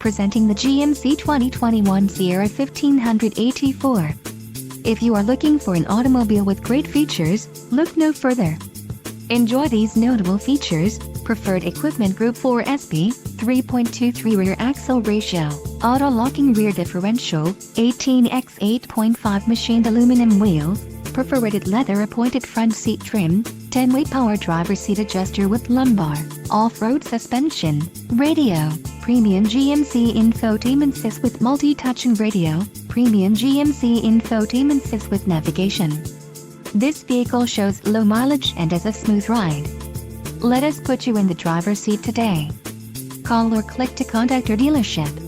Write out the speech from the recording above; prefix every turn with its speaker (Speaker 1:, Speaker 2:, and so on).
Speaker 1: presenting the GMC 2021 Sierra 1500 AT4. If you are looking for an automobile with great features, look no further. Enjoy these notable features: preferred equipment group 4SP, 3.23 rear axle ratio, auto-locking rear differential, 18x8.5 machined aluminum wheels, perforated leather appointed front seat trim, 10-way power driver seat adjuster with lumbar, off-road suspension, radio, premium GMC infotainment system with multi-touching radio, premium GMC infotainment system with navigation. This vehicle shows low mileage and has a smooth ride. Let us put you in the driver's seat today. Call or click to contact our dealership.